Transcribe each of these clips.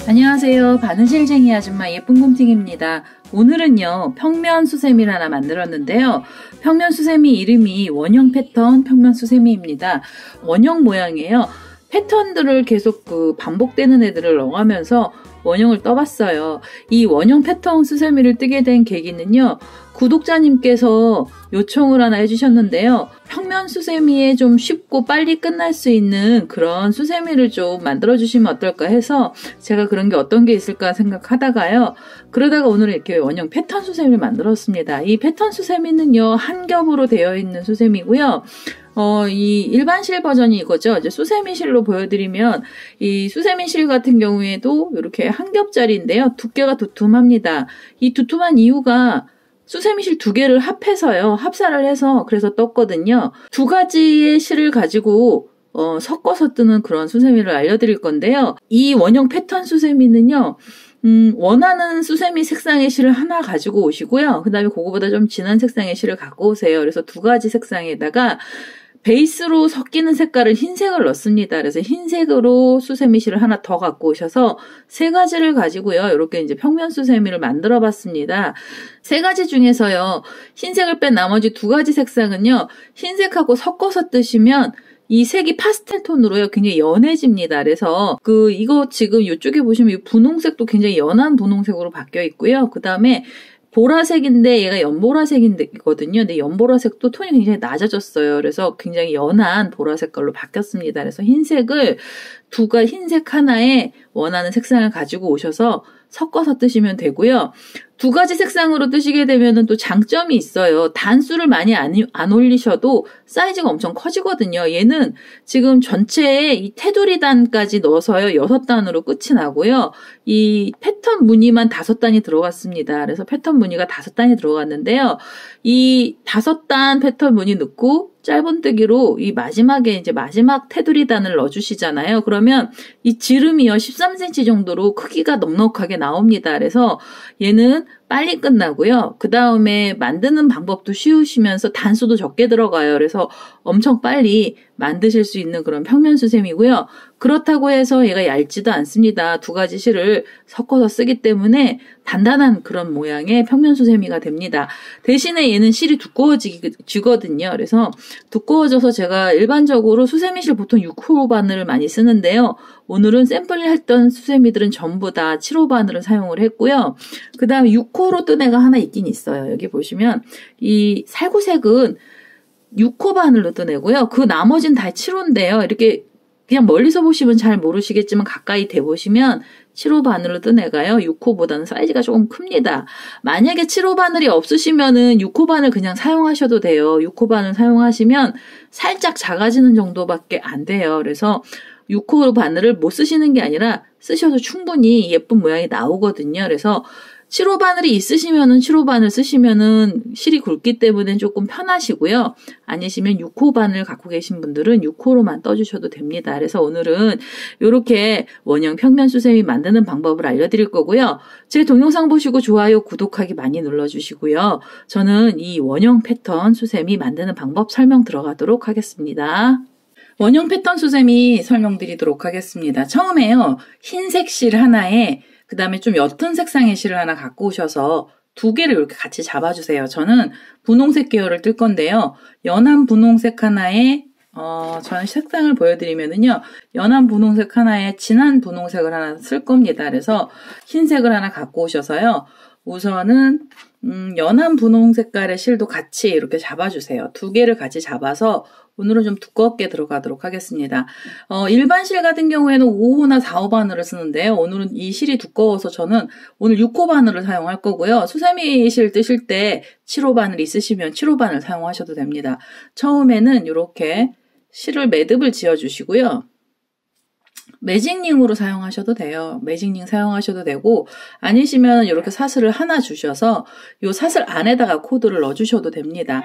안녕하세요. 바느실쟁이 아줌마 예쁜 곰팅입니다. 오늘은요, 평면 수세미를 하나 만들었는데요. 평면 수세미 이름이 원형 패턴 평면 수세미입니다. 원형 모양이에요. 패턴들을 계속 반복되는 애들을 넣어가면서 원형을 떠봤어요. 이 원형 패턴 수세미를 뜨게 된 계기는요, 구독자님께서 요청을 하나 해주셨는데요. 평면 수세미에 좀 쉽고 빨리 끝날 수 있는 그런 수세미를 좀 만들어주시면 어떨까 해서 제가 그런 게 어떤 게 있을까 생각하다가요. 그러다가 오늘 이렇게 원형 패턴 수세미를 만들었습니다. 이 패턴 수세미는요, 한 겹으로 되어 있는 수세미고요. 이 일반 실 버전이 이거죠. 이제 수세미 실로 보여드리면 이 수세미 실 같은 경우에도 이렇게 한 겹짜리인데요. 두께가 두툼합니다. 이 두툼한 이유가 수세미 실 두 개를 합해서요. 합사를 해서 그래서 떴거든요. 두 가지의 실을 가지고 섞어서 뜨는 그런 수세미를 알려드릴 건데요. 이 원형 패턴 수세미는요. 원하는 수세미 색상의 실을 하나 가지고 오시고요. 그 다음에 그거보다 좀 진한 색상의 실을 갖고 오세요. 그래서 두 가지 색상에다가 베이스로 섞이는 색깔은 흰색을 넣습니다. 그래서 흰색으로 수세미 실을 하나 더 갖고 오셔서 세 가지를 가지고요. 이렇게 이제 평면 수세미를 만들어 봤습니다. 세 가지 중에서요. 흰색을 뺀 나머지 두 가지 색상은요. 흰색하고 섞어서 뜨시면 이 색이 파스텔 톤으로요, 굉장히 연해집니다. 그래서 이거 지금 이쪽에 보시면 이 분홍색도 굉장히 연한 분홍색으로 바뀌어 있고요. 그 다음에 보라색인데 얘가 연보라색이거든요. 근데 연보라색도 톤이 굉장히 낮아졌어요. 그래서 굉장히 연한 보라색 깔로 바뀌었습니다. 그래서 흰색을 흰색 하나에 원하는 색상을 가지고 오셔서 섞어서 뜨시면 되고요. 두 가지 색상으로 뜨시게 되면은 또 장점이 있어요. 단수를 많이 안 올리셔도 사이즈가 엄청 커지거든요. 얘는 지금 전체에 이 테두리 단까지 넣어서요. 6단으로 끝이 나고요. 이 패턴 무늬만 5단이 들어갔습니다. 그래서 패턴 무늬가 5단이 들어갔는데요. 이 5단 패턴 무늬 넣고 짧은뜨기로 이 마지막에 이제 마지막 테두리 단을 넣어주시잖아요. 그러면 이 지름이요 13cm 정도로 크기가 넉넉하게 나옵니다. 그래서 얘는 빨리 끝나고요. 그 다음에 만드는 방법도 쉬우시면서 단수도 적게 들어가요. 그래서 엄청 빨리 만드실 수 있는 그런 평면 수세미고요. 그렇다고 해서 얘가 얇지도 않습니다. 두 가지 실을 섞어서 쓰기 때문에 단단한 그런 모양의 평면 수세미가 됩니다. 대신에 얘는 실이 두꺼워지거든요. 그래서 두꺼워져서 제가 일반적으로 수세미 실 보통 6호 바늘을 많이 쓰는데요. 오늘은 샘플을 했던 수세미들은 전부 다 7호 바늘을 사용을 했고요. 그 다음에 6호로 뜬 애가 하나 있긴 있어요. 여기 보시면 이 살구색은 6호 바늘로 뜬 애고요. 그 나머지는 다 7호인데요. 이렇게 그냥 멀리서 보시면 잘 모르시겠지만 가까이 대보시면 7호 바늘로 뜬 애가요. 6호보다는 사이즈가 조금 큽니다. 만약에 7호 바늘이 없으시면은 6호 바늘 그냥 사용하셔도 돼요. 6호 바늘 사용하시면 살짝 작아지는 정도밖에 안 돼요. 그래서 6호 바늘을 못 쓰시는 게 아니라 쓰셔도 충분히 예쁜 모양이 나오거든요. 그래서 7호 바늘이 있으시면은 7호 바늘 쓰시면은 실이 굵기 때문에 조금 편하시고요. 아니시면 6호 바늘 갖고 계신 분들은 6호로만 떠주셔도 됩니다. 그래서 오늘은 이렇게 원형 평면 수세미 만드는 방법을 알려드릴 거고요. 제 동영상 보시고 좋아요, 구독하기 많이 눌러주시고요. 저는 이 원형 패턴 수세미 만드는 방법 설명 들어가도록 하겠습니다. 원형 패턴 수세미 설명드리도록 하겠습니다. 처음에요. 흰색 실 하나에 그 다음에 좀 옅은 색상의 실을 하나 갖고 오셔서 두 개를 이렇게 같이 잡아주세요. 저는 분홍색 계열을 뜰 건데요. 연한 분홍색 하나에 저는 색상을 보여드리면은요. 연한 분홍색 하나에 진한 분홍색을 하나 쓸 겁니다. 그래서 흰색을 하나 갖고 오셔서요. 우선은 연한 분홍 색깔의 실도 같이 이렇게 잡아주세요. 두 개를 같이 잡아서 오늘은 좀 두껍게 들어가도록 하겠습니다. 일반 실 같은 경우에는 5호나 4호 바늘을 쓰는데요. 오늘은 이 실이 두꺼워서 저는 오늘 6호 바늘을 사용할 거고요. 수세미 실 뜨실 때 7호 바늘 있으시면 7호 바늘 사용하셔도 됩니다. 처음에는 이렇게 실을 매듭을 지어주시고요. 매직링으로 사용하셔도 돼요. 매직링 사용하셔도 되고 아니시면 이렇게 사슬을 하나 주셔서 이 사슬 안에다가 코드를 넣어주셔도 됩니다.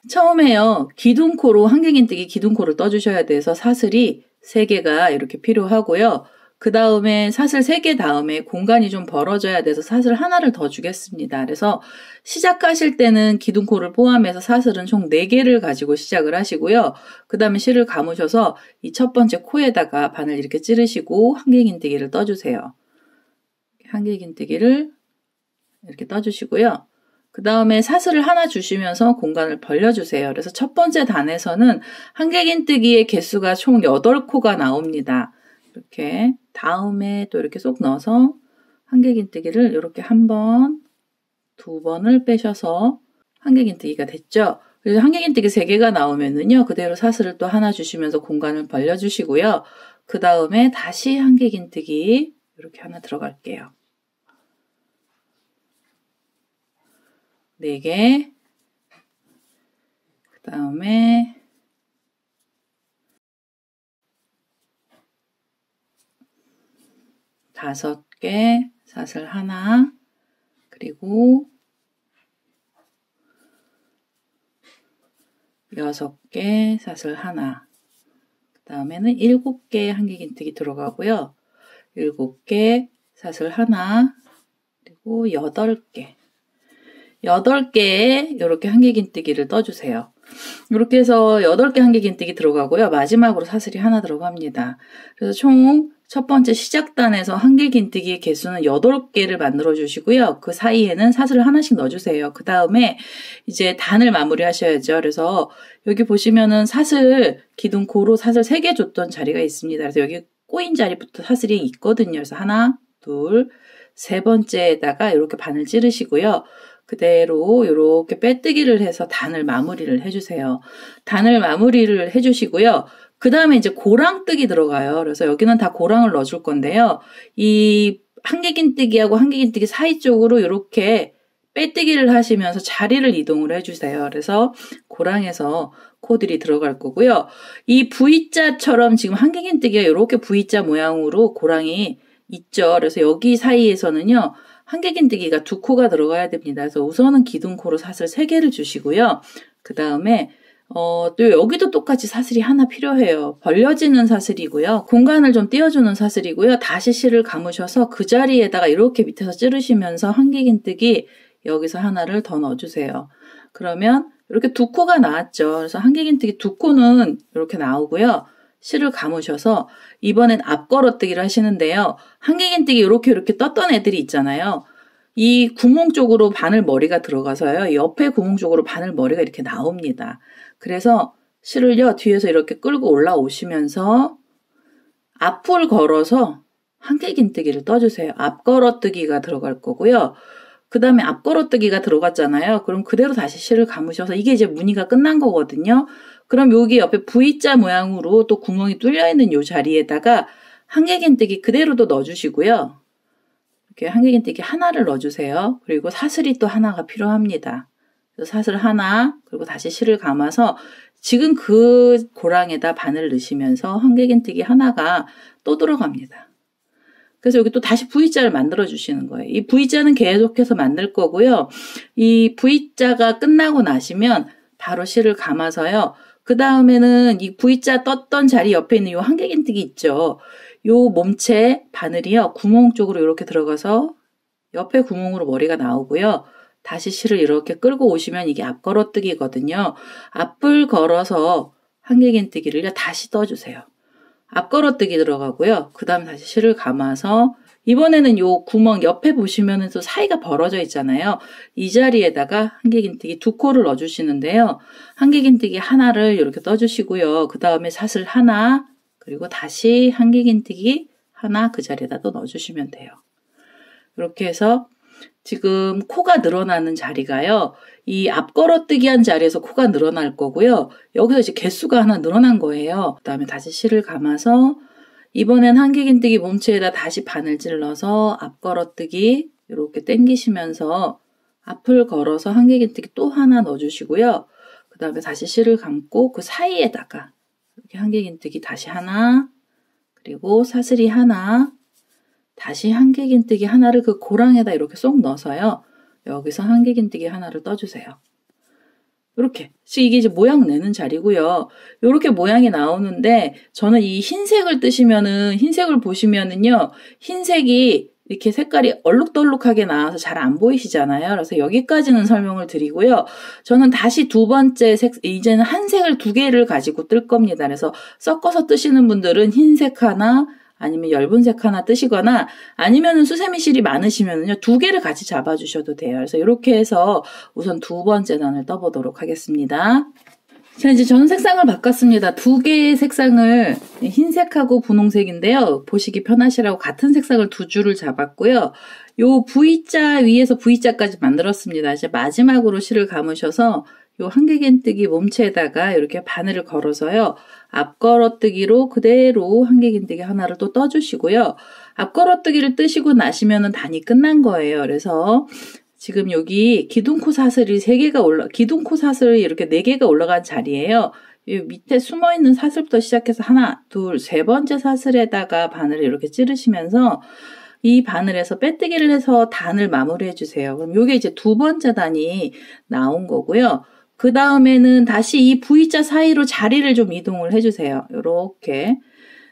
처음에요. 기둥코로 한길긴뜨기 기둥코를 떠주셔야 돼서 사슬이 3개가 이렇게 필요하고요. 그 다음에 사슬 3개 다음에 공간이 좀 벌어져야 돼서 사슬 하나를 더 주겠습니다. 그래서 시작하실 때는 기둥코를 포함해서 사슬은 총 4개를 가지고 시작을 하시고요. 그 다음에 실을 감으셔서 이 첫 번째 코에다가 바늘 이렇게 찌르시고 한길긴뜨기를 떠주세요. 한길긴뜨기를 이렇게 떠주시고요. 그 다음에 사슬을 하나 주시면서 공간을 벌려주세요. 그래서 첫 번째 단에서는 한길긴뜨기의 개수가 총 8코가 나옵니다. 이렇게 다음에 또 이렇게 쏙 넣어서 한길긴뜨기를 이렇게 한 번, 2번을 빼셔서 한길긴뜨기가 됐죠. 그래서 한길긴뜨기 3개가 나오면은요, 그대로 사슬을 또 하나 주시면서 공간을 벌려주시고요. 그 다음에 다시 한길긴뜨기 이렇게 하나 들어갈게요. 4개. 그 다음에 5개, 사슬 하나, 그리고 6개, 사슬 하나, 그 다음에는 7개 한길긴뜨기 들어가고요. 7개, 사슬 하나, 그리고 8개. 8개에 이렇게 한길긴뜨기를 떠주세요. 이렇게 해서 8개 한길긴뜨기 들어가고요. 마지막으로 사슬이 하나 들어갑니다. 그래서 총 첫 번째 시작단에서 한길긴뜨기의 개수는 8개를 만들어 주시고요. 그 사이에는 사슬을 하나씩 넣어주세요. 그 다음에 이제 단을 마무리 하셔야죠. 그래서 여기 보시면은 사슬, 기둥코로 사슬 3개 줬던 자리가 있습니다. 그래서 여기 꼬인 자리부터 사슬이 있거든요. 그래서 하나, 둘, 세 번째에다가 이렇게 바늘 찌르시고요. 그대로 이렇게 빼뜨기를 해서 단을 마무리를 해주세요. 단을 마무리를 해주시고요. 그 다음에 이제 고랑뜨기 들어가요. 그래서 여기는 다 고랑을 넣어줄 건데요. 이 한길긴뜨기하고 한길긴뜨기 사이 쪽으로 이렇게 빼뜨기를 하시면서 자리를 이동을 해주세요. 그래서 고랑에서 코들이 들어갈 거고요. 이 V자처럼 지금 한길긴뜨기가 이렇게 V자 모양으로 고랑이 있죠. 그래서 여기 사이에서는요. 한길긴뜨기가 2코가 들어가야 됩니다. 그래서 우선은 기둥코로 사슬 3개를 주시고요. 그 다음에 또 여기도 똑같이 사슬이 하나 필요해요. 벌려지는 사슬이고요. 공간을 좀 띄워주는 사슬이고요. 다시 실을 감으셔서 그 자리에다가 이렇게 밑에서 찌르시면서 한길긴뜨기 여기서 하나를 더 넣어주세요. 그러면 이렇게 2코가 나왔죠. 그래서 한길긴뜨기 2코는 이렇게 나오고요. 실을 감으셔서 이번엔 앞걸어뜨기를 하시는데요. 한길긴뜨기 이렇게 떴던 애들이 있잖아요. 이 구멍 쪽으로 바늘 머리가 들어가서요. 옆에 구멍 쪽으로 바늘 머리가 이렇게 나옵니다. 그래서 실을요. 뒤에서 이렇게 끌고 올라오시면서 앞을 걸어서 한길긴뜨기를 떠주세요. 앞걸어뜨기가 들어갈 거고요. 그 다음에 앞걸어뜨기가 들어갔잖아요. 그럼 그대로 다시 실을 감으셔서 이게 이제 무늬가 끝난 거거든요. 그럼 여기 옆에 V자 모양으로 또 구멍이 뚫려 있는 이 자리에다가 한길긴뜨기 그대로도 넣어주시고요. 이렇게 한길긴뜨기 하나를 넣어주세요. 그리고 사슬이 또 하나가 필요합니다. 그래서 사슬 하나, 그리고 다시 실을 감아서 지금 그 고랑에다 바늘 넣으시면서 한길긴뜨기 하나가 또 들어갑니다. 그래서 여기 또 다시 V자를 만들어 주시는 거예요. 이 V자는 계속해서 만들 거고요. 이 V자가 끝나고 나시면 바로 실을 감아서요. 그 다음에는 이 V자 떴던 자리 옆에 있는 이 한길긴뜨기 있죠. 요 몸체 바늘이요. 구멍 쪽으로 이렇게 들어가서 옆에 구멍으로 머리가 나오고요. 다시 실을 이렇게 끌고 오시면 이게 앞걸어뜨기거든요. 앞을 걸어서 한길긴뜨기를 다시 떠주세요. 앞걸어뜨기 들어가고요. 그 다음에 다시 실을 감아서 이번에는 요 구멍 옆에 보시면은 또 사이가 벌어져 있잖아요. 이 자리에다가 한길긴뜨기 2코를 넣어주시는데요. 한길긴뜨기 하나를 이렇게 떠주시고요. 그 다음에 사슬 하나, 그리고 다시 한길긴뜨기 하나 그 자리에다 또 넣어주시면 돼요. 이렇게 해서 지금 코가 늘어나는 자리가요. 이 앞걸어뜨기 한 자리에서 코가 늘어날 거고요. 여기서 이제 개수가 하나 늘어난 거예요. 그 다음에 다시 실을 감아서 이번엔 한길긴뜨기 몸체에다 다시 바늘질을 넣어서 앞걸어뜨기 이렇게 당기시면서 앞을 걸어서 한길긴뜨기 또 하나 넣어주시고요. 그 다음에 다시 실을 감고 그 사이에다가 이렇게 한길긴뜨기 다시 하나, 그리고 사슬이 하나, 다시 한길긴뜨기 하나를 그 고랑에다 이렇게 쏙 넣어서요. 여기서 한길긴뜨기 하나를 떠주세요. 이렇게 이게 이제 모양 내는 자리고요. 이렇게 모양이 나오는데 저는 이 흰색을 뜨시면은 흰색을 보시면은요. 흰색이 이렇게 색깔이 얼룩덜룩하게 나와서 잘 안 보이시잖아요. 그래서 여기까지는 설명을 드리고요. 저는 다시 두 번째 이제는 한 색을 두 개를 가지고 뜰 겁니다. 그래서 섞어서 뜨시는 분들은 흰색 하나, 아니면 엷은색 하나 뜨시거나 아니면은 수세미 실이 많으시면은요, 두 개를 같이 잡아주셔도 돼요. 그래서 이렇게 해서 우선 두 번째 단을 떠보도록 하겠습니다. 자, 이제 저는 색상을 바꿨습니다. 두 개의 색상을 흰색하고 분홍색인데요. 보시기 편하시라고 같은 색상을 두 줄을 잡았고요. 요 V자 위에서 V자까지 만들었습니다. 이제 마지막으로 실을 감으셔서 요 한길긴뜨기 몸체에다가 이렇게 바늘을 걸어서요. 앞걸어뜨기로 그대로 한길긴뜨기 하나를 또 떠주시고요. 앞걸어뜨기를 뜨시고 나시면은 단이 끝난 거예요. 그래서 지금 여기 기둥코 사슬이 3개가 기둥코 사슬이 이렇게 4개가 올라간 자리예요. 이 밑에 숨어있는 사슬부터 시작해서 하나, 둘, 세 번째 사슬에다가 바늘을 이렇게 찌르시면서 이 바늘에서 빼뜨기를 해서 단을 마무리해 주세요. 그럼 이게 이제 두 번째 단이 나온 거고요. 그 다음에는 다시 이 V자 사이로 자리를 좀 이동을 해주세요. 이렇게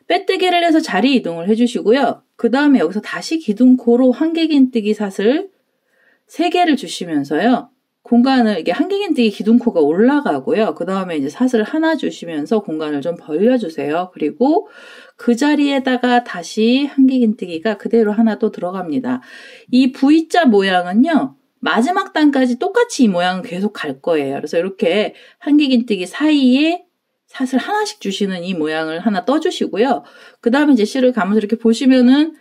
빼뜨기를 해서 자리 이동을 해주시고요. 그 다음에 여기서 다시 기둥코로 한길긴뜨기 사슬 3개를 주시면서요. 공간을 이게 한길긴뜨기 기둥코가 올라가고요. 그 다음에 이제 사슬 하나 주시면서 공간을 좀 벌려주세요. 그리고 그 자리에다가 다시 한길긴뜨기가 그대로 하나 또 들어갑니다. 이 V자 모양은요. 마지막 단까지 똑같이 이 모양은 계속 갈 거예요. 그래서 이렇게 한길긴뜨기 사이에 사슬 하나씩 주시는 이 모양을 하나 떠주시고요. 그 다음에 이제 실을 감아서 이렇게 보시면은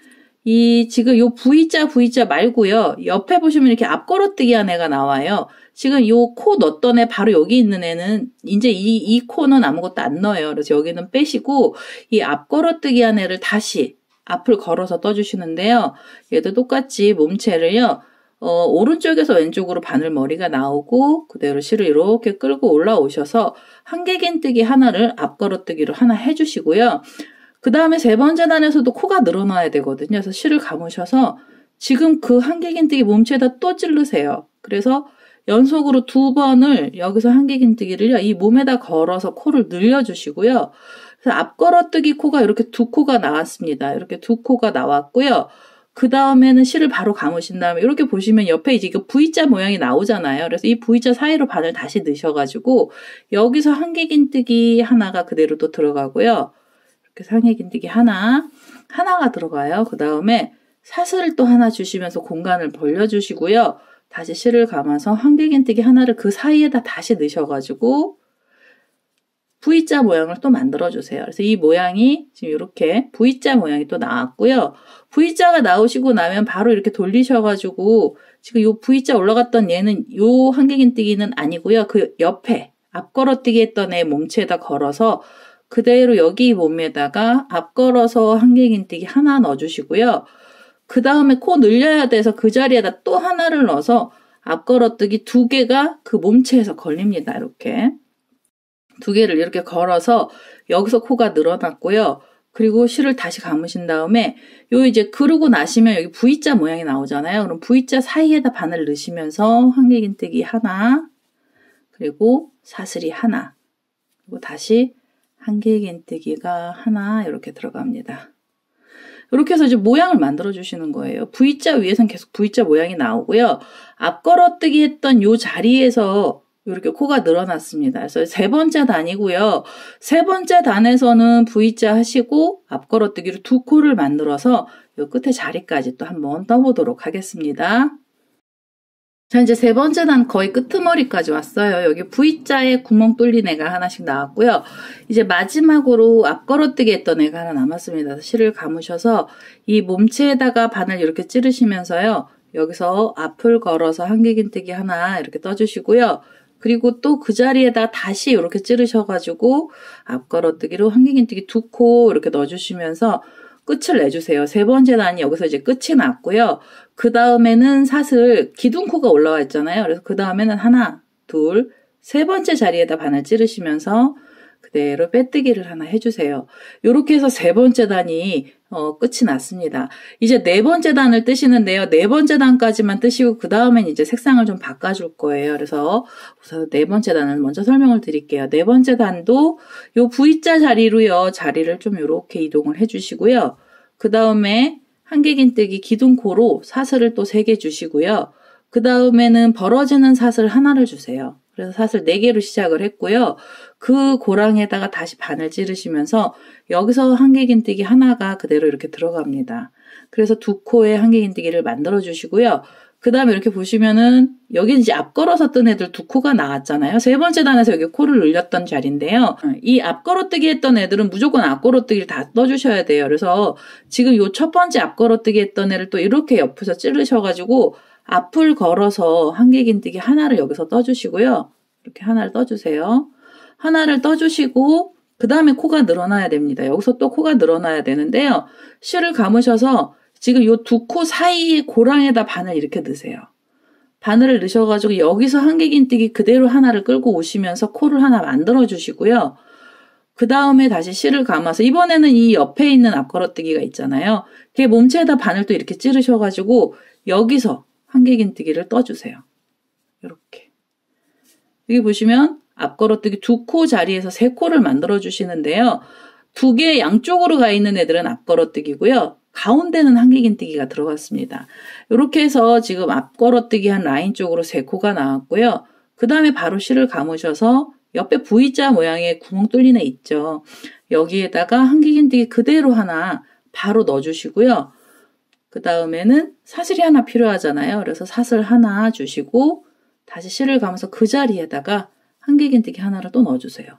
지금 요 V자 말고요. 옆에 보시면 이렇게 앞걸어뜨기 한 애가 나와요. 지금 요 코 넣었던 애 바로 여기 있는 애는 이제 이 코는 아무것도 안 넣어요. 그래서 여기는 빼시고 이 앞걸어뜨기 한 애를 다시 앞을 걸어서 떠주시는데요. 얘도 똑같이 몸체를요. 오른쪽에서 왼쪽으로 바늘머리가 나오고 그대로 실을 이렇게 끌고 올라오셔서 한길긴뜨기 하나를 앞걸어뜨기로 하나 해주시고요. 그 다음에 세 번째 단에서도 코가 늘어나야 되거든요. 그래서 실을 감으셔서 지금 그 한길긴뜨기 몸체에다 또 찌르세요. 그래서 연속으로 2번을 여기서 한길긴뜨기를요. 이 몸에다 걸어서 코를 늘려주시고요. 그래서 앞걸어뜨기 코가 이렇게 2코가 나왔습니다. 이렇게 2코가 나왔고요. 그 다음에는 실을 바로 감으신 다음에 이렇게 보시면 옆에 이제 그 V자 모양이 나오잖아요. 그래서 이 V자 사이로 바늘 다시 넣으셔가지고 여기서 한길긴뜨기 하나가 그대로 또 들어가고요. 이렇게 한길긴뜨기 하나가 들어가요. 그 다음에 사슬을 또 하나 주시면서 공간을 벌려주시고요. 다시 실을 감아서 한길긴뜨기 하나를 그 사이에다 다시 넣으셔가지고 V자 모양을 또 만들어주세요. 그래서 이 모양이 지금 이렇게 V자 모양이 또 나왔고요. V자가 나오시고 나면 바로 이렇게 돌리셔가지고 지금 요 V자 올라갔던 얘는 요 한길긴뜨기는 아니고요. 그 옆에 앞걸어뜨기 했던 애 몸체에다 걸어서 그대로 여기 몸에다가 앞걸어서 한길긴뜨기 하나 넣어주시고요. 그 다음에 코 늘려야 돼서 그 자리에다 또 하나를 넣어서 앞걸어뜨기 2개가 그 몸체에서 걸립니다. 이렇게. 2개를 이렇게 걸어서 여기서 코가 늘어났고요. 그리고 실을 다시 감으신 다음에 요 이제 그러고 나시면 여기 V자 모양이 나오잖아요. 그럼 V자 사이에다 바늘 넣으시면서 한길긴뜨기 하나, 그리고 사슬이 하나, 그리고 다시 한길긴뜨기가 하나 이렇게 들어갑니다. 이렇게 해서 이제 모양을 만들어 주시는 거예요. V자 위에선 계속 V자 모양이 나오고요. 앞걸어뜨기 했던 요 자리에서 이렇게 코가 늘어났습니다. 그래서 세 번째 단이고요. 세 번째 단에서는 V자 하시고 앞걸어뜨기로 2코를 만들어서 요 끝에 자리까지 또 한번 떠보도록 하겠습니다. 자, 이제 세 번째 단 거의 끄트머리까지 왔어요. 여기 V자에 구멍 뚫린 애가 하나씩 나왔고요. 이제 마지막으로 앞걸어뜨기 했던 애가 하나 남았습니다. 실을 감으셔서 이 몸체에다가 바늘 이렇게 찌르시면서요. 여기서 앞을 걸어서 한길긴뜨기 하나 이렇게 떠주시고요. 그리고 또 그 자리에다 다시 이렇게 찌르셔가지고 앞걸어뜨기로 한길긴뜨기 2코 이렇게 넣어주시면서 끝을 내주세요. 세 번째 단이 여기서 이제 끝이 났고요. 그 다음에는 사슬 기둥코가 올라와 있잖아요. 그래서 그 다음에는 하나, 둘, 세 번째 자리에다 바늘 찌르시면서 그대로 빼뜨기를 하나 해주세요. 이렇게 해서 세 번째 단이 끝이 났습니다. 이제 네 번째 단을 뜨시는데요. 네 번째 단까지만 뜨시고 그 다음엔 이제 색상을 좀 바꿔줄 거예요. 그래서 우선 네 번째 단을 먼저 설명을 드릴게요. 네 번째 단도 요 V자 자리로요. 자리를 좀 이렇게 이동을 해주시고요. 그 다음에 한길긴뜨기 기둥코로 사슬을 또 3개 주시고요. 그 다음에는 벌어지는 사슬 하나를 주세요. 그래서 사슬 4개로 시작을 했고요. 그 고랑에다가 다시 바늘 찌르시면서 여기서 한길긴뜨기 하나가 그대로 이렇게 들어갑니다. 그래서 2코의 한길긴뜨기를 만들어 주시고요. 그 다음에 이렇게 보시면은 여기 이제 앞걸어서 뜬 애들 2코가 나왔잖아요. 세 번째 단에서 여기 코를 늘렸던 자리인데요. 이 앞걸어뜨기 했던 애들은 무조건 앞걸어뜨기를 다 떠주셔야 돼요. 그래서 지금 요 첫 번째 앞걸어뜨기 했던 애를 또 이렇게 옆에서 찌르셔가지고 앞을 걸어서 한길긴뜨기 하나를 여기서 떠주시고요. 이렇게 하나를 떠주세요. 하나를 떠주시고 그 다음에 코가 늘어나야 됩니다. 여기서 또 코가 늘어나야 되는데요. 실을 감으셔서 지금 요 2코 사이에 고랑에다 바늘 이렇게 넣으세요. 바늘을 넣으셔가지고 여기서 한길긴뜨기 그대로 하나를 끌고 오시면서 코를 하나 만들어 주시고요. 그 다음에 다시 실을 감아서 이번에는 이 옆에 있는 앞걸어뜨기가 있잖아요. 걔 몸체에다 바늘 또 이렇게 찌르셔가지고 여기서 한길긴뜨기를 떠주세요. 이렇게. 여기 보시면 앞걸어뜨기 2코 자리에서 3코를 만들어 주시는데요. 2개 양쪽으로 가 있는 애들은 앞걸어뜨기고요. 가운데는 한길긴뜨기가 들어갔습니다. 이렇게 해서 지금 앞걸어뜨기 한 라인 쪽으로 3코가 나왔고요. 그 다음에 바로 실을 감으셔서 옆에 V자 모양의 구멍 뚫린 애 있죠. 여기에다가 한길긴뜨기 그대로 하나 바로 넣어주시고요. 그 다음에는 사슬이 하나 필요하잖아요. 그래서 사슬 하나 주시고 다시 실을 감아서 그 자리에다가 한길긴뜨기 하나를 또 넣어주세요.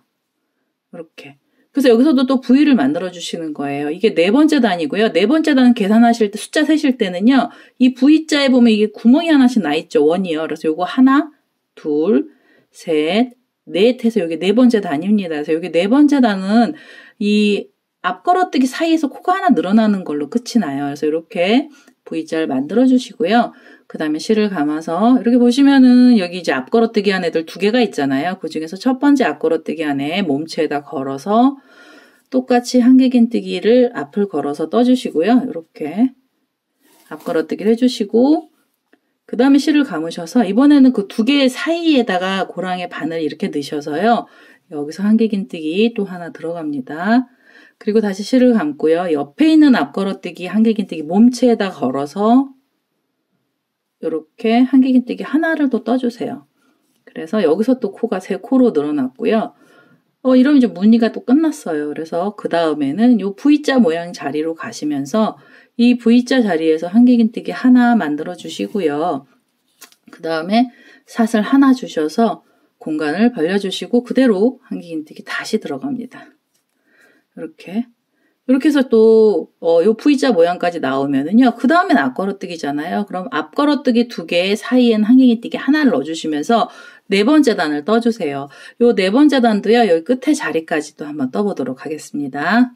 이렇게. 그래서 여기서도 또 V를 만들어 주시는 거예요. 이게 네 번째 단이고요. 네 번째 단 계산하실 때 숫자 세실 때는요. 이 V자에 보면 이게 구멍이 하나씩 나 있죠. 원이요. 그래서 요거 하나, 둘, 셋, 넷 해서 여기 네 번째 단입니다. 그래서 여기 네 번째 단은 이 앞걸어뜨기 사이에서 코가 하나 늘어나는 걸로 끝이 나요. 그래서 이렇게 V자를 만들어 주시고요. 그 다음에 실을 감아서 이렇게 보시면은 여기 이제 앞걸어뜨기 한 애들 2개가 있잖아요. 그 중에서 첫 번째 앞걸어뜨기 안에 몸체에다 걸어서 똑같이 한길긴뜨기를 앞을 걸어서 떠주시고요. 이렇게 앞걸어뜨기를 해주시고 그 다음에 실을 감으셔서 이번에는 그 2개 사이에다가 고랑에 바늘 이렇게 넣으셔서요. 여기서 한길긴뜨기 또 하나 들어갑니다. 그리고 다시 실을 감고요. 옆에 있는 앞걸어뜨기 한길긴뜨기 몸체에다 걸어서 이렇게 한길긴뜨기 하나를 또 떠주세요. 그래서 여기서 또 코가 3코로 늘어났고요. 이러면 이제 무늬가 또 끝났어요. 그래서 그 다음에는 요 V자 모양 자리로 가시면서 이 V자 자리에서 한길긴뜨기 하나 만들어 주시고요. 그 다음에 사슬 하나 주셔서 공간을 벌려주시고 그대로 한길긴뜨기 다시 들어갑니다. 이렇게 해서 또 요 V자 모양까지 나오면은요. 그 다음엔 앞걸어뜨기잖아요. 그럼 앞걸어뜨기 2개 사이엔 한길긴뜨기 하나를 넣어주시면서 네 번째 단을 떠주세요. 요 네 번째 단도요. 여기 끝에 자리까지 또 한번 떠보도록 하겠습니다.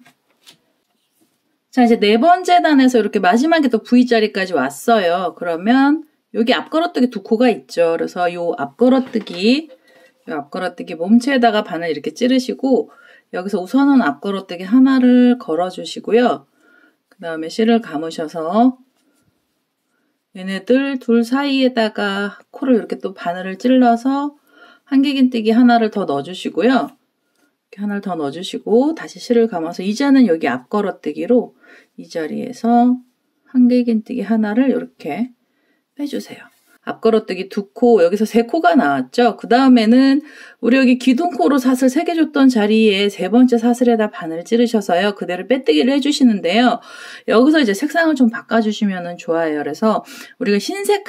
자, 이제 네 번째 단에서 이렇게 마지막에 또 V자리까지 왔어요. 그러면 여기 앞걸어뜨기 2코가 있죠. 그래서 요 앞걸어뜨기 몸체에다가 바늘 이렇게 찌르시고 여기서 우선은 앞걸어뜨기 하나를 걸어주시고요. 그 다음에 실을 감으셔서 얘네들 둘 사이에다가 코를 이렇게 또 바늘을 찔러서 한길긴뜨기 하나를 더 넣어주시고요. 이렇게 하나를 더 넣어주시고 다시 실을 감아서 이제는 여기 앞걸어뜨기로 이 자리에서 한길긴뜨기 하나를 이렇게 빼주세요. 앞걸어뜨기 2코, 여기서 3코가 나왔죠. 그 다음에는 우리 여기 기둥코로 사슬 3개 줬던 자리에 세 번째 사슬에다 바늘 찌르셔서요. 그대로 빼뜨기를 해주시는데요. 여기서 이제 색상을 좀 바꿔주시면 좋아요. 그래서 우리가 흰색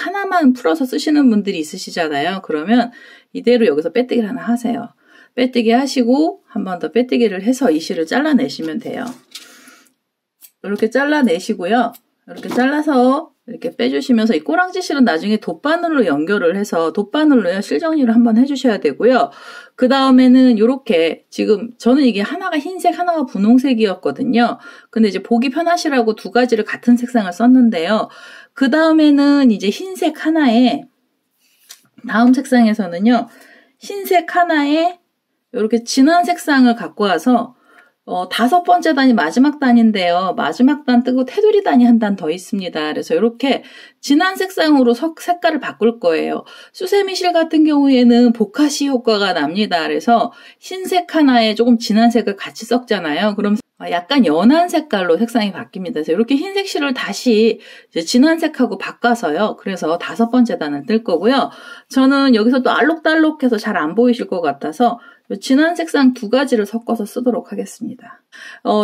하나만 풀어서 쓰시는 분들이 있으시잖아요. 그러면 이대로 여기서 빼뜨기를 하나 하세요. 빼뜨기 하시고 한 번 더 빼뜨기를 해서 이 실을 잘라내시면 돼요. 이렇게 잘라내시고요. 이렇게 잘라서 이렇게 빼주시면서 이 꼬랑지 실은 나중에 돗바늘로 연결을 해서 돗바늘로요 실 정리를 한번 해주셔야 되고요. 그 다음에는 이렇게 지금 저는 이게 하나가 흰색 하나가 분홍색이었거든요. 근데 이제 보기 편하시라고 2가지를 같은 색상을 썼는데요. 그 다음에는 이제 흰색 하나에 다음 색상에서는요 흰색 하나에 이렇게 진한 색상을 갖고 와서 다섯 번째 단이 마지막 단인데요. 마지막 단 뜨고 테두리 단이 한 단 더 있습니다. 그래서 이렇게 진한 색상으로 색깔을 바꿀 거예요. 수세미실 같은 경우에는 보카시 효과가 납니다. 그래서 흰색 하나에 조금 진한 색을 같이 섞잖아요. 그럼 약간 연한 색깔로 색상이 바뀝니다. 그래서 이렇게 흰색 실을 다시 이제 진한 색하고 바꿔서요. 그래서 다섯 번째 단을 뜰 거고요. 저는 여기서 또 알록달록해서 잘 안 보이실 것 같아서 진한 색상 두 가지를 섞어서 쓰도록 하겠습니다.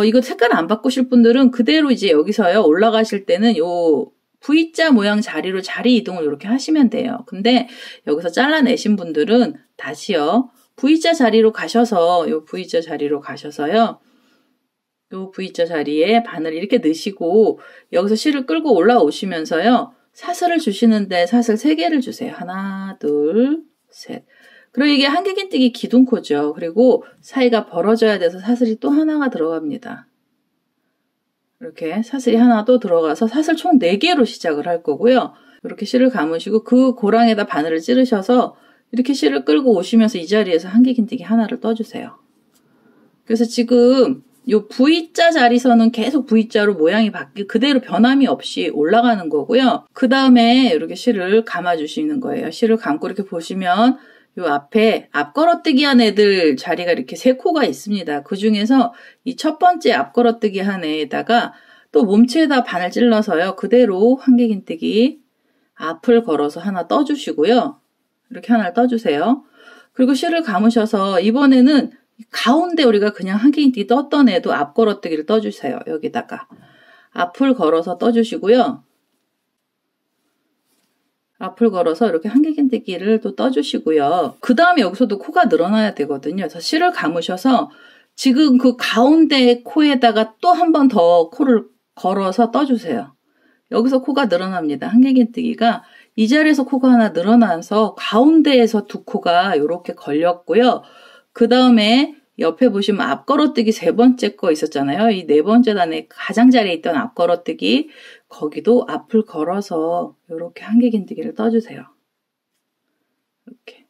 이거 색깔 안 바꾸실 분들은 그대로 이제 여기서요. 올라가실 때는 요 V자 모양 자리로 자리 이동을 이렇게 하시면 돼요. 근데 여기서 잘라내신 분들은 다시요. V자 자리로 가셔서 요 V자 자리로 가셔서요. 요 V자 자리에 바늘 이렇게 넣으시고 여기서 실을 끌고 올라오시면서요. 사슬을 주시는데 사슬 3개를 주세요. 하나, 둘, 셋. 그리고 이게 한길긴뜨기 기둥코죠. 그리고 사이가 벌어져야 돼서 사슬이 또 하나가 들어갑니다. 이렇게 사슬이 하나 또 들어가서 사슬 총 4개로 시작을 할 거고요. 이렇게 실을 감으시고 그 고랑에다 바늘을 찌르셔서 이렇게 실을 끌고 오시면서 이 자리에서 한길긴뜨기 하나를 떠주세요. 그래서 지금 요 V자 자리선은 계속 V자로 모양이 그대로 변함이 없이 올라가는 거고요. 그 다음에 이렇게 실을 감아주시는 거예요. 실을 감고 이렇게 보시면 요 앞에 앞걸어뜨기 한 애들 자리가 이렇게 3코가 있습니다. 그 중에서 이 첫 번째 앞걸어뜨기 한 애에다가 또 몸체에다 바늘 찔러서요. 그대로 한길긴뜨기 앞을 걸어서 하나 떠주시고요. 이렇게 하나를 떠주세요. 그리고 실을 감으셔서 이번에는 가운데 우리가 그냥 한길긴뜨기 떴던 애도 앞걸어뜨기를 떠주세요. 여기다가 앞을 걸어서 떠주시고요. 앞을 걸어서 이렇게 한길긴뜨기를 또 떠주시고요. 그 다음에 여기서도 코가 늘어나야 되거든요. 그래서 실을 감으셔서 지금 그 가운데 코에다가 또 한 번 더 코를 걸어서 떠주세요. 여기서 코가 늘어납니다. 한길긴뜨기가 이 자리에서 코가 하나 늘어나서 가운데에서 2코가 이렇게 걸렸고요. 그 다음에 옆에 보시면 앞걸어뜨기 3번째 거 있었잖아요. 이 4번째 단에 가장자리에 있던 앞걸어뜨기 거기도 앞을 걸어서 이렇게 한길긴뜨기를 떠주세요. 이렇게.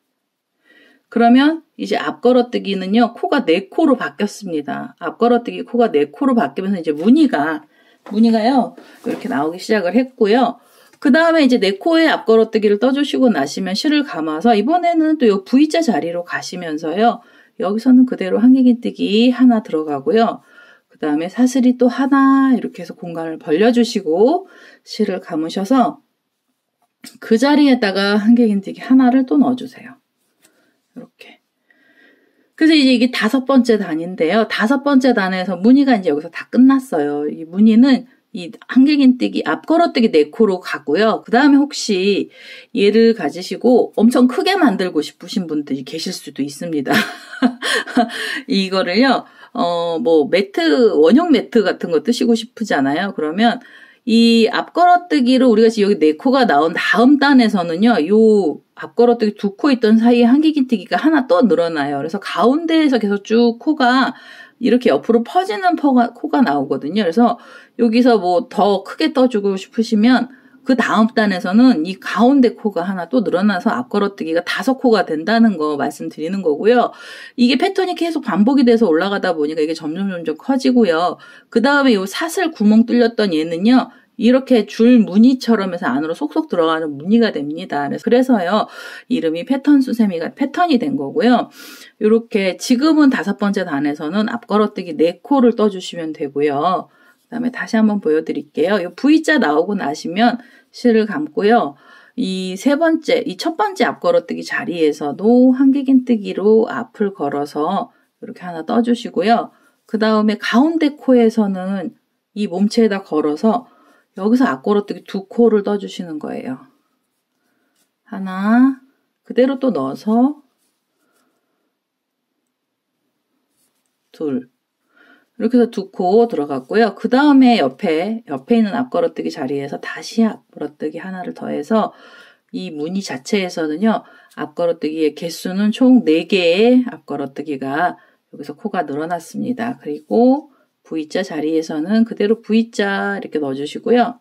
그러면 이제 앞걸어뜨기는요. 코가 4코로 바뀌었습니다. 앞걸어뜨기 코가 4코로 바뀌면서 이제 무늬가요. 이렇게 나오기 시작을 했고요. 그 다음에 이제 4코의 앞걸어뜨기를 떠주시고 나시면 실을 감아서 이번에는 또 이 V자 자리로 가시면서요. 여기서는 그대로 한길긴뜨기 하나 들어가고요. 그 다음에 사슬이 또 하나 이렇게 해서 공간을 벌려주시고 실을 감으셔서 그 자리에다가 한길긴뜨기 하나를 또 넣어주세요. 이렇게. 그래서 이제 이게 5번째 단인데요. 5번째 단에서 무늬가 이제 여기서 다 끝났어요. 이 무늬는 이 한길긴뜨기 앞걸어뜨기 4코로 가고요. 그 다음에 혹시 얘를 가지시고 엄청 크게 만들고 싶으신 분들이 계실 수도 있습니다. 이거를요, 원형 매트 같은 거 뜨시고 싶으잖아요. 그러면 이 앞걸어뜨기로 우리가 지금 여기 4코가 나온 다음 단에서는요, 요 앞걸어뜨기 2코 있던 사이에 한길긴뜨기가 하나 또 늘어나요. 그래서 가운데에서 계속 쭉 코가 이렇게 옆으로 퍼지는 코가 나오거든요. 그래서 여기서 뭐 더 크게 떠주고 싶으시면 그 다음 단에서는 이 가운데 코가 하나 또 늘어나서 앞걸어뜨기가 5코가 된다는 거 말씀드리는 거고요. 이게 패턴이 계속 반복이 돼서 올라가다 보니까 이게 점점 커지고요. 그 다음에 요 사슬 구멍 뚫렸던 얘는요. 이렇게 줄 무늬처럼 해서 안으로 속속 들어가는 무늬가 됩니다. 그래서요. 이름이 패턴 수세미가 패턴이 된 거고요. 이렇게 지금은 5번째 단에서는 앞걸어뜨기 4코를 떠주시면 되고요. 그 다음에 다시 한번 보여드릴게요. 이 V자 나오고 나시면 실을 감고요. 이 첫 번째 앞걸어뜨기 자리에서도 한길긴뜨기로 앞을 걸어서 이렇게 하나 떠주시고요. 그 다음에 가운데 코에서는 이 몸체에다 걸어서 여기서 앞걸어뜨기 2코를 떠주시는 거예요. 하나, 그대로 또 넣어서 둘. 이렇게 해서 2코 들어갔고요. 그 다음에 옆에 있는 앞걸어뜨기 자리에서 다시 앞걸어뜨기 하나를 더해서 이 무늬 자체에서는요. 앞걸어뜨기의 개수는 총 4개의 앞걸어뜨기가 여기서 코가 늘어났습니다. 그리고 V자 자리에서는 그대로 V자 이렇게 넣어주시고요.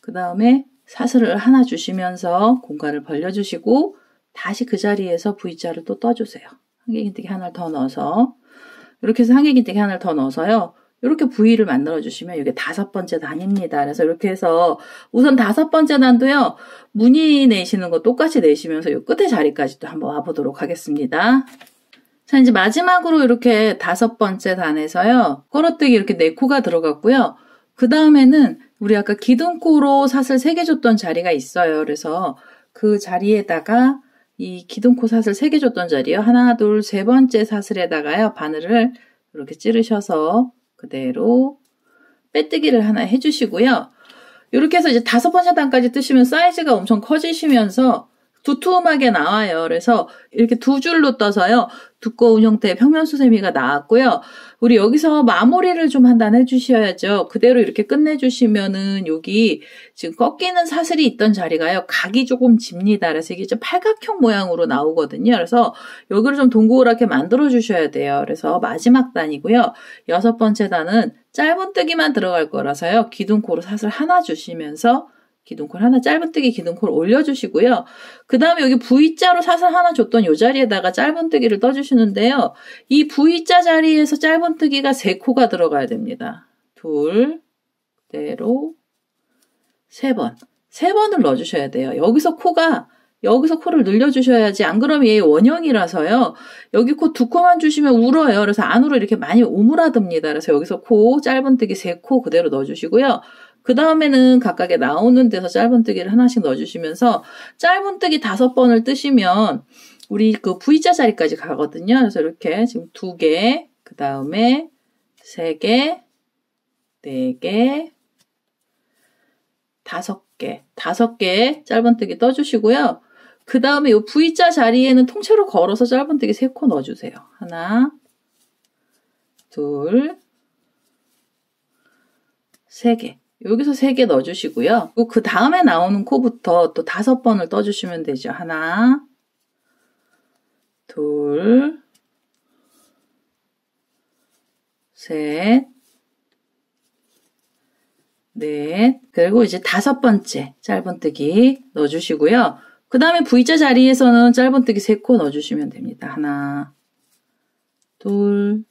그 다음에 사슬을 하나 주시면서 공간을 벌려주시고 다시 그 자리에서 V자를 또 떠주세요. 한길긴뜨기 하나를 더 넣어서 이렇게 해서 한길긴뜨기 하나를 더 넣어서요. 이렇게 V를 만들어 주시면 이게 5번째 단입니다. 그래서 이렇게 해서 우선 5번째 단도요. 무늬 내시는 거 똑같이 내시면서 이 끝에 자리까지 또 한번 와보도록 하겠습니다. 자, 이제 마지막으로 이렇게 5번째 단에서요. 걸어뜨기 이렇게 4코가 들어갔고요. 그 다음에는 우리 아까 기둥코로 사슬 3개 줬던 자리가 있어요. 그래서 그 자리에다가 이 기둥코 사슬 3개 줬던 자리요. 하나, 둘, 3번째 사슬에다가요. 바늘을 이렇게 찌르셔서 그대로 빼뜨기를 하나 해주시고요. 이렇게 해서 이제 5번째 단까지 뜨시면 사이즈가 엄청 커지시면서 두툼하게 나와요. 그래서 이렇게 2줄로 떠서요. 두꺼운 형태의 평면수세미가 나왔고요. 우리 여기서 마무리를 좀 한 단 해주셔야죠. 그대로 이렇게 끝내주시면은 여기 지금 꺾이는 사슬이 있던 자리가요. 각이 조금 집니다. 그래서 이게 좀 팔각형 모양으로 나오거든요. 그래서 여기를 좀 동그랗게 만들어 주셔야 돼요. 그래서 마지막 단이고요. 6번째 단은 짧은뜨기만 들어갈 거라서요. 기둥코로 사슬 하나 주시면서 기둥콜 하나 짧은뜨기 기둥콜 올려주시고요. 그 다음에 여기 V자로 사슬 하나 줬던 이 자리에다가 짧은뜨기를 떠주시는데요. 이 V자 자리에서 짧은뜨기가 3코가 들어가야 됩니다. 둘, 그대로 3번. 3번을 넣어주셔야 돼요. 여기서 코를 늘려주셔야지. 안 그러면 얘 원형이라서요. 여기 코 2코만 주시면 울어요. 그래서 안으로 이렇게 많이 오므라듭니다. 그래서 여기서 코 짧은뜨기 3코 그대로 넣어주시고요. 그 다음에는 각각에 나오는 데서 짧은뜨기를 하나씩 넣어주시면서 짧은뜨기 5번을 뜨시면 우리 그 V자 자리까지 가거든요. 그래서 이렇게 지금 2개, 그 다음에 3개, 4개, 5개 짧은뜨기 떠주시고요. 그 다음에 이 V자 자리에는 통째로 걸어서 짧은뜨기 3코 넣어주세요. 하나, 둘, 3개. 여기서 3개 넣어주시고요. 그 다음에 나오는 코부터 또 5번을 떠주시면 되죠. 하나, 둘, 셋, 넷, 그리고 이제 5번째 짧은뜨기 넣어주시고요. 그 다음에 V자 자리에서는 짧은뜨기 3코 넣어주시면 됩니다. 하나, 둘,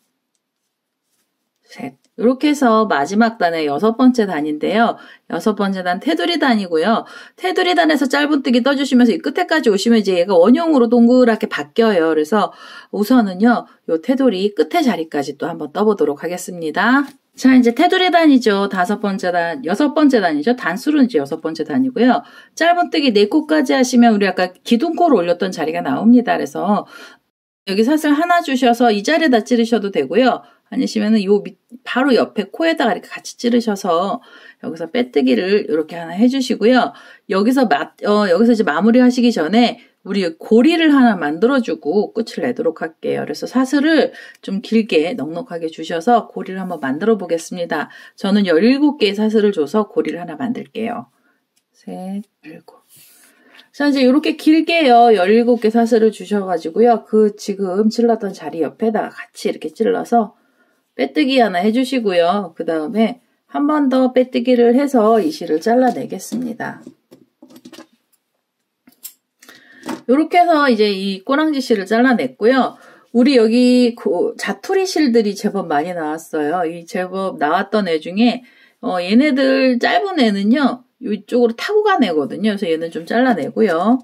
셋. 이렇게 해서 마지막 단의 6번째 단인데요. 6번째 단 테두리 단이고요. 테두리 단에서 짧은뜨기 떠주시면서 이 끝에까지 오시면 이제 얘가 원형으로 동그랗게 바뀌어요. 그래서 우선은요, 요 테두리 끝에 자리까지 또 한번 떠보도록 하겠습니다. 자, 이제 테두리 단이죠. 5번째 단, 6번째 단이죠. 단수는 이제 6번째 단이고요. 짧은뜨기 4코까지 하시면 우리 아까 기둥코를 올렸던 자리가 나옵니다. 그래서 여기 사슬 하나 주셔서 이 자리에다 찌르셔도 되고요. 아니시면은 요 바로 옆에 코에다가 이렇게 같이 찌르셔서 여기서 빼뜨기를 이렇게 하나 해주시고요. 여기서 이제 마무리 하시기 전에 우리 고리를 하나 만들어주고 끝을 내도록 할게요. 그래서 사슬을 좀 길게 넉넉하게 주셔서 고리를 한번 만들어 보겠습니다. 저는 17개의 사슬을 줘서 고리를 하나 만들게요. 셋, 7. 자, 이제 이렇게 길게요. 17개 사슬을 주셔가지고요. 그 지금 찔렀던 자리 옆에다가 같이 이렇게 찔러서 빼뜨기 하나 해주시고요. 그 다음에 한 번 더 빼뜨기를 해서 이 실을 잘라내겠습니다. 이렇게 해서 이제 이 꼬랑지 실을 잘라냈고요. 우리 여기 자투리 실들이 제법 많이 나왔어요. 이 제법 나왔던 애 중에 얘네들 짧은 애는요. 이쪽으로 타고 간 애거든요. 그래서 얘는 좀 잘라내고요.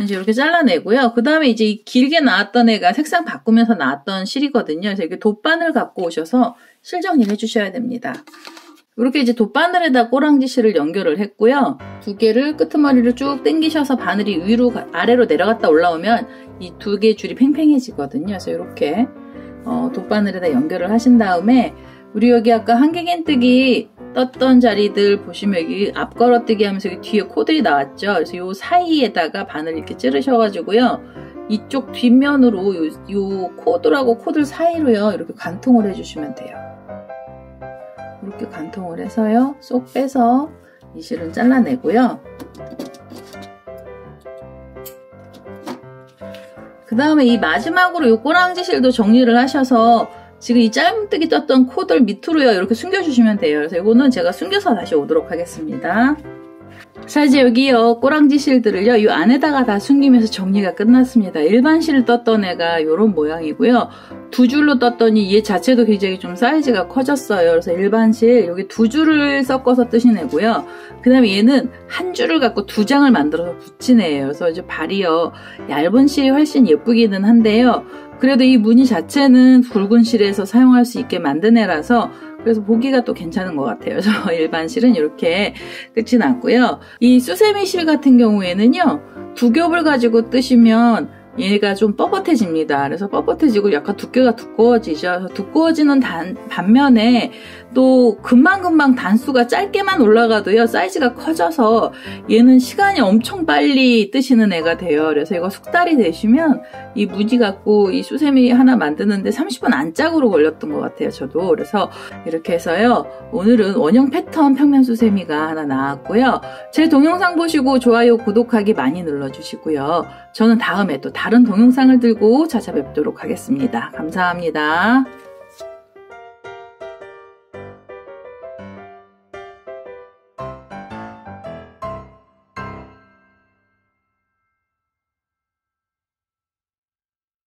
이제 이렇게 잘라내고요. 그 다음에 이제 이 길게 나왔던 애가 색상 바꾸면서 나왔던 실이거든요. 그래서 이렇게 돗바늘 갖고 오셔서 실 정리를 해주셔야 됩니다. 이렇게 이제 돗바늘에다 꼬랑지 실을 연결을 했고요. 2개를 끄트머리를 쭉 당기셔서 바늘이 위로 아래로 내려갔다 올라오면 이 2개 줄이 팽팽해지거든요. 그래서 이렇게 돗바늘에다 연결을 하신 다음에 우리 여기 아까 한길긴뜨기 떴던 자리들 보시면 여기 앞걸어뜨기 하면서 여기 뒤에 코들이 나왔죠. 그래서 요 사이에다가 바늘 이렇게 찌르셔가지고요. 이쪽 뒷면으로 요 코들하고 코들 사이로요. 이렇게 관통을 해주시면 돼요. 이렇게 관통을 해서요. 쏙 빼서 이 실은 잘라내고요. 그 다음에 이 마지막으로 요 꼬랑지 실도 정리를 하셔서 지금 이 짧은뜨기 떴던 코들 밑으로요 이렇게 숨겨주시면 돼요. 그래서 이거는 제가 숨겨서 다시 오도록 하겠습니다. 자, 이제 여기요, 꼬랑지 실들을요, 이 안에다가 다 숨기면서 정리가 끝났습니다. 일반 실 떴던 애가 요런 모양이고요. 두 줄로 떴더니 얘 자체도 굉장히 좀 사이즈가 커졌어요. 그래서 일반 실, 여기 두 줄을 섞어서 뜨신 애고요. 그 다음에 얘는 한 줄을 갖고 두 장을 만들어서 붙인 애예요. 그래서 이제 발이요, 얇은 실이 훨씬 예쁘기는 한데요. 그래도 이 무늬 자체는 굵은 실에서 사용할 수 있게 만든 애라서 그래서 보기가 또 괜찮은 것 같아요. 그래서 일반 실은 이렇게 끝이 났고요. 이 수세미 실 같은 경우에는요, 두 겹을 가지고 뜨시면 얘가 좀 뻣뻣해집니다. 그래서 뻣뻣해지고 약간 두께가 두꺼워지죠. 두꺼워지는 반면에 또 금방금방 단수가 짧게만 올라가도요, 사이즈가 커져서 얘는 시간이 엄청 빨리 뜨시는 애가 돼요. 그래서 이거 숙달이 되시면 이 무늬 갖고 이 수세미 하나 만드는데 30분 안짝으로 걸렸던 것 같아요, 저도. 그래서 이렇게 해서요, 오늘은 원형 패턴 평면 수세미가 하나 나왔고요. 제 동영상 보시고 좋아요, 구독하기 많이 눌러주시고요. 저는 다음에 또 다른 동영상을 들고 찾아뵙도록 하겠습니다. 감사합니다.